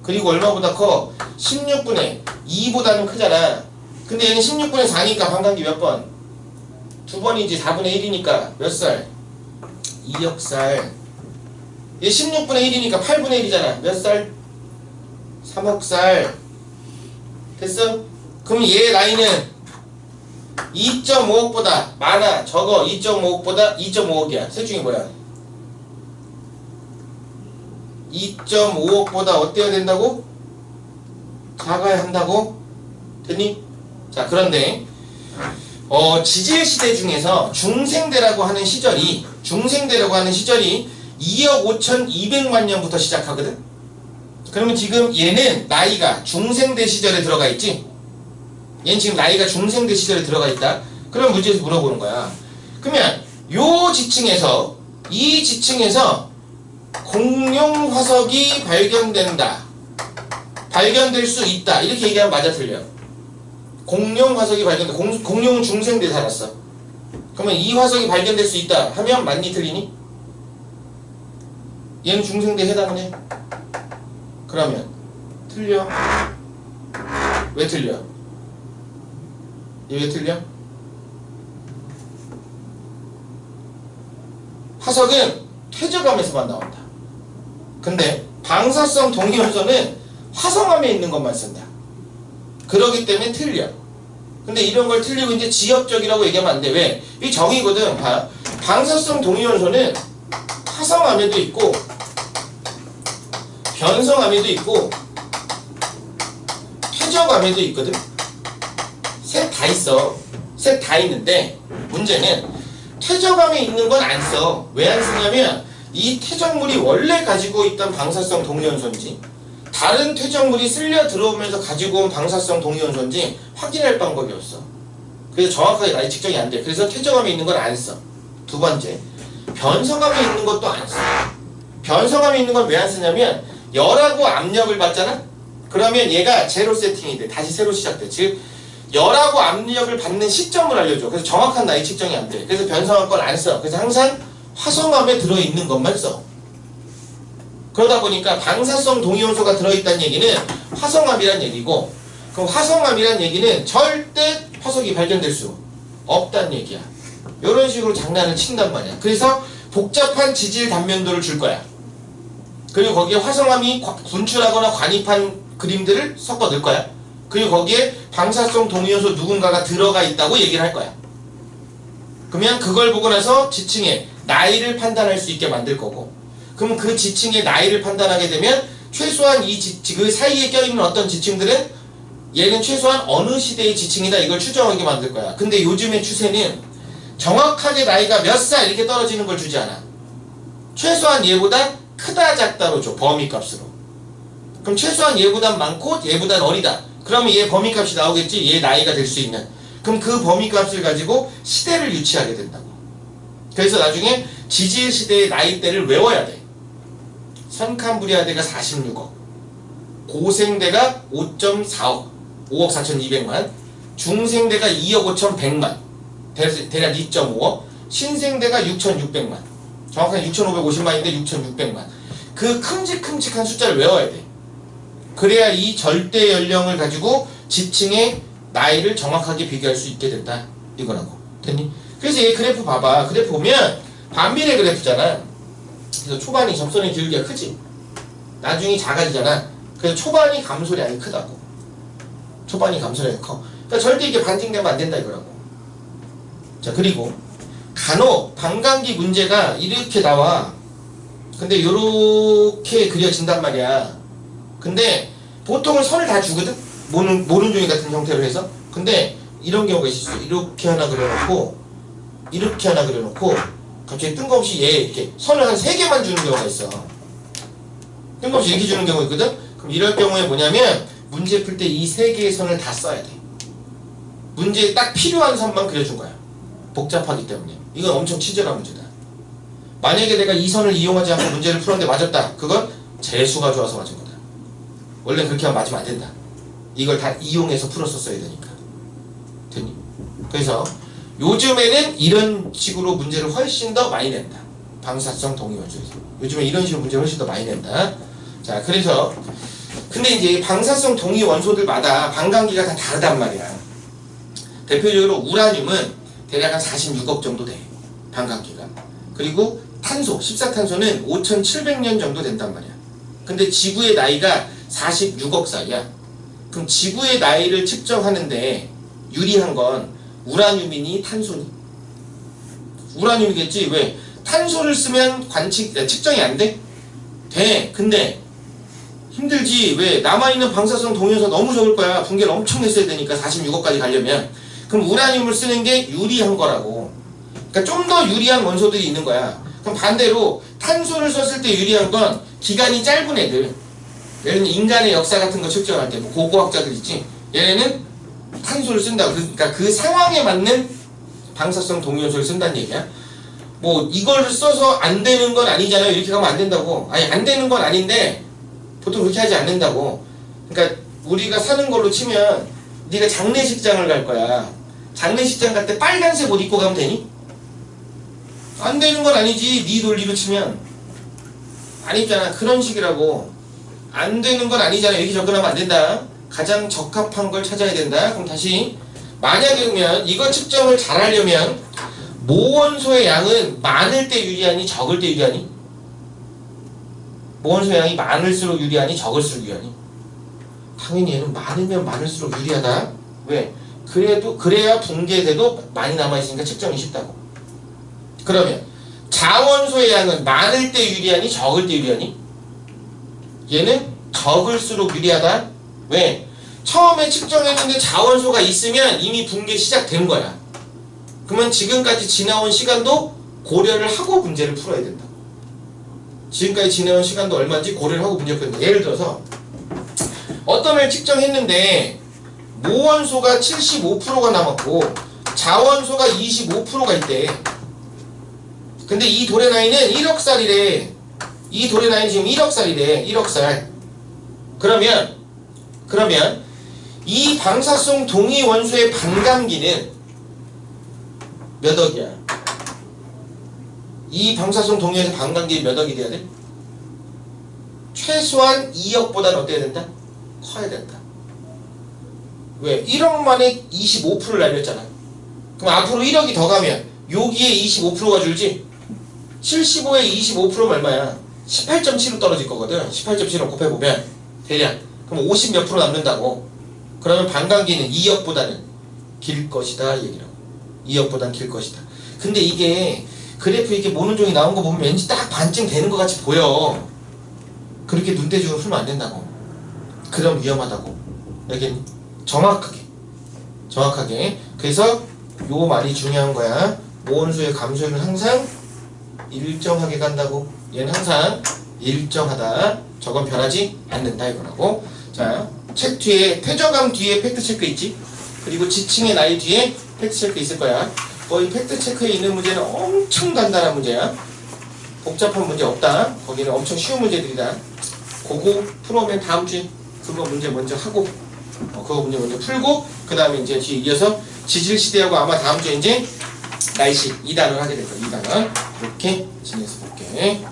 그리고 얼마보다 커? 16분의 2보다는 크잖아. 근데 얘는 16분의 4니까 반감기 몇 번? 2번이지. 4분의 1이니까 몇 살? 2억 살. 얘 16분의 1이니까 8분의 1이잖아. 몇 살? 3억 살. 됐어? 그럼 얘 나이는 2.5억보다 많아, 적어? 2.5억보다 2.5억이야. 셋 중에 뭐야? 2.5억보다 어때야 된다고? 작아야 한다고? 됐니? 자 그런데 지질시대 중에서 중생대라고 하는 시절이 2억 5,200만 년부터 시작하거든? 그러면 지금 얘는 나이가 중생대 시절에 들어가 있지? 얘는 지금 나이가 중생대 시절에 들어가 있다? 그럼 문제에서 물어보는 거야. 그러면 요 지층에서 이 지층에서 공룡 화석이 발견된다. 발견될 수 있다. 이렇게 얘기하면 맞아 틀려? 공룡 화석이 발견된다. 공룡은 중생대에 살았어. 그러면 이 화석이 발견될 수 있다 하면 맞니 틀리니? 얘는 중생대에 해당은 해. 그러면 틀려. 왜 틀려? 얘 왜 틀려? 화석은 퇴적암에서만 나온다. 근데 방사성 동위원소는 화성암에 있는 것만 쓴다. 그러기 때문에 틀려. 근데 이런 걸 틀리고 이제 지역적이라고 얘기하면 안 돼. 왜? 이 정의거든. 봐. 방사성 동위원소는 화성암에도 있고 변성암에도 있고 퇴적암에도 있거든. 셋 다 있어. 셋 다 있는데 문제는 퇴적암에 있는 건 안 써. 왜 안 쓰냐면 이 퇴적물이 원래 가지고 있던 방사성 동위원소인지 다른 퇴적물이 쓸려 들어오면서 가지고 온 방사성 동위원소인지 확인할 방법이 없어. 그래서 정확하게 나이 측정이 안 돼. 그래서 퇴적암에 있는 건 안 써. 두 번째, 변성암에 있는 것도 안 써. 변성암에 있는 건 왜 안 쓰냐면 열하고 압력을 받잖아? 그러면 얘가 제로 세팅이 돼. 다시 새로 시작돼. 즉 열하고 압력을 받는 시점을 알려줘. 그래서 정확한 나이 측정이 안 돼. 그래서 변성암 걸 안 써. 그래서 항상 화성암에 들어있는 것만 써. 그러다 보니까 방사성 동위원소가 들어있다는 얘기는 화성암이란 얘기고, 그럼 화성암이란 얘기는 절대 화석이 발견될 수 없다는 얘기야. 이런 식으로 장난을 친단 말이야. 그래서 복잡한 지질 단면도를 줄 거야. 그리고 거기에 화성암이 분출하거나 관입한 그림들을 섞어 넣을 거야. 그리고 거기에 방사성 동위원소 누군가가 들어가 있다고 얘기를 할 거야. 그러면 그걸 보고 나서 지층의 나이를 판단할 수 있게 만들 거고, 그럼 그 지층의 나이를 판단하게 되면 최소한 그 사이에 껴있는 어떤 지층들은 얘는 최소한 어느 시대의 지층이다 이걸 추정하게 만들 거야. 근데 요즘의 추세는 정확하게 나이가 몇 살 이렇게 떨어지는 걸 주지 않아. 최소한 얘보다 크다 작다로 줘. 범위값으로. 그럼 최소한 얘보단 많고 얘보단 어리다. 그러면 얘 범위값이 나오겠지. 얘 나이가 될 수 있는. 그럼 그 범위값을 가지고 시대를 유치하게 된다고. 그래서 나중에 지질시대의 나이대를 외워야 돼. 선캄브리아대가 46억, 고생대가 5.4억, 5억 4,200만, 중생대가 2억 5,100만, 대략 2.5억, 신생대가 6,600만, 정확하게 6,550만인데 6,600만. 그 큼직큼직한 숫자를 외워야 돼. 그래야 이 절대 연령을 가지고 지층의 나이를 정확하게 비교할 수 있게 된다. 이거라고. 됐니? 그래서 얘 그래프 봐봐. 그래프 보면 반비례 그래프잖아. 그래서 초반이 접선의 기울기가 크지. 나중에 작아지잖아. 그래서 초반이 감소량이 크다고. 초반이 감소량이 커. 그러니까 절대 이게 반띵되면 안 된다 이거라고. 자, 그리고 간혹 반감기 문제가 이렇게 나와. 근데 요렇게 그려진단 말이야. 근데 보통은 선을 다 주거든? 모른종이 같은 형태로 해서. 근데 이런 경우가 있을 수 있어. 이렇게 하나 그려놓고 이렇게 하나 그려놓고 갑자기 뜬금없이 얘 이렇게 선을 한 3개만 주는 경우가 있어. 뜬금없이 이렇게 주는 경우 있거든? 그럼 이럴 경우에 뭐냐면 문제 풀 때 이 세 개의 선을 다 써야 돼. 문제에 딱 필요한 선만 그려준 거야. 복잡하기 때문에. 이건 엄청 치졸한 문제다. 만약에 내가 이 선을 이용하지 않고 문제를 풀었는데 맞았다. 그건 재수가 좋아서 맞은 거다. 원래 그렇게 하면 맞으면 안 된다. 이걸 다 이용해서 풀었었어야 되니까. 됐니? 그래서 요즘에는 이런 식으로 문제를 훨씬 더 많이 낸다. 방사성 동위원소에서. 요즘에 이런 식으로 문제를 훨씬 더 많이 낸다. 자, 그래서 근데 이제 방사성 동위원소들마다 반감기가 다 다르단 말이야. 대표적으로 우라늄은 대략 한 46억 정도 돼. 반감기가. 그리고 탄소, 14탄소는 5,700년 정도 된단 말이야. 근데 지구의 나이가 46억 살이야. 그럼 지구의 나이를 측정하는데 유리한 건 우라늄이니 탄소니? 우라늄이겠지. 왜? 탄소를 쓰면 측정이 안 돼? 돼. 근데 힘들지. 왜? 남아있는 방사성 동위원소 너무 적을 거야. 붕괴를 엄청 했어야 되니까 46억까지 가려면. 그럼 우라늄을 쓰는 게 유리한 거라고. 그러니까 좀 더 유리한 원소들이 있는 거야. 그럼 반대로 탄소를 썼을 때 유리한 건 기간이 짧은 애들. 예를 들면 인간의 역사 같은 거 측정할 때 뭐 고고학자들 있지. 얘네는 탄소를 쓴다고. 그러니까 그 상황에 맞는 방사성 동위원소를 쓴다는 얘기야. 뭐 이걸 써서 안 되는 건 아니잖아요. 이렇게 가면 안 된다고. 아니 안 되는 건 아닌데 보통 그렇게 하지 않는다고. 그러니까 우리가 사는 걸로 치면 네가 장례식장을 갈 거야. 장례식장 갈 때 빨간색 옷 입고 가면 되니? 안 되는 건 아니지. 네 논리로 치면 안 입잖아. 그런 식이라고. 안 되는 건 아니잖아. 이렇게 접근하면 안 된다. 가장 적합한 걸 찾아야 된다. 그럼 다시 만약에 그러면 이거 측정을 잘 하려면 모원소의 양은 많을 때 유리하니 적을 때 유리하니? 모원소의 양이 많을수록 유리하니 적을수록 유리하니? 당연히 얘는 많으면 많을수록 유리하다. 왜? 그래야 붕괴돼도 많이 남아있으니까 측정이 쉽다고. 그러면 자원소의 양은 많을 때 유리하니 적을 때 유리하니? 얘는 적을수록 유리하다. 왜? 처음에 측정했는데 자원소가 있으면 이미 붕괴 시작된 거야. 그러면 지금까지 지나온 시간도 고려를 하고 문제를 풀어야 된다. 지금까지 지나온 시간도 얼마인지 고려를 하고 문제를 풀어야 된다. 예를 들어서 어떤 애를 측정했는데 모원소가 75%가 남았고 자원소가 25%가 있대. 근데 이 돌의 나이는 1억 살이래. 이 돌의 나이는 지금 1억 살이래. 1억 살. 그러면 이 방사성 동위원소의 반감기는 몇 억이야? 이 방사성 동위원소의 반감기 몇 억이 돼야 돼? 최소한 2억보다는 어때야 된다? 커야 된다. 왜? 1억 만에 25%를 날렸잖아. 그럼 앞으로 1억이 더 가면 여기에 25%가 줄지? 75에 25%면 얼마야? 18.7로 떨어질 거거든. 18.7로 곱해보면 대략. 그럼 50 몇 프로 남는다고. 그러면 반감기는 2억보다는 길 것이다 얘기라고. 2억보다는 길 것이다. 근데 이게 그래프 이렇게 모노종이 나온 거 보면 왠지 딱 반증 되는 것 같이 보여. 그렇게 눈대중으로 풀면 안 된다고. 그럼 위험하다고. 알겠니? 정확하게. 그래서 요 말이 중요한 거야. 모원수의 감소율은 항상 일정하게 간다고. 얘는 항상 일정하다. 저건 변하지 않는다 이거라고. 자, 책 뒤에 퇴저감 뒤에 팩트체크 있지? 그리고 지층의 나이 뒤에 팩트체크 있을 거야. 거의 팩트체크에 있는 문제는 엄청 간단한 문제야. 복잡한 문제 없다. 거기는 엄청 쉬운 문제들이다. 그거 풀어오면 다음 주에 그거 문제 먼저 하고 그거 문제 먼저 풀고 그 다음에 이제 이어서 지질시대하고 아마 다음 주에 이제 날씨 2단원 하게 될 거야. 2단원 이렇게 진행해서 볼게.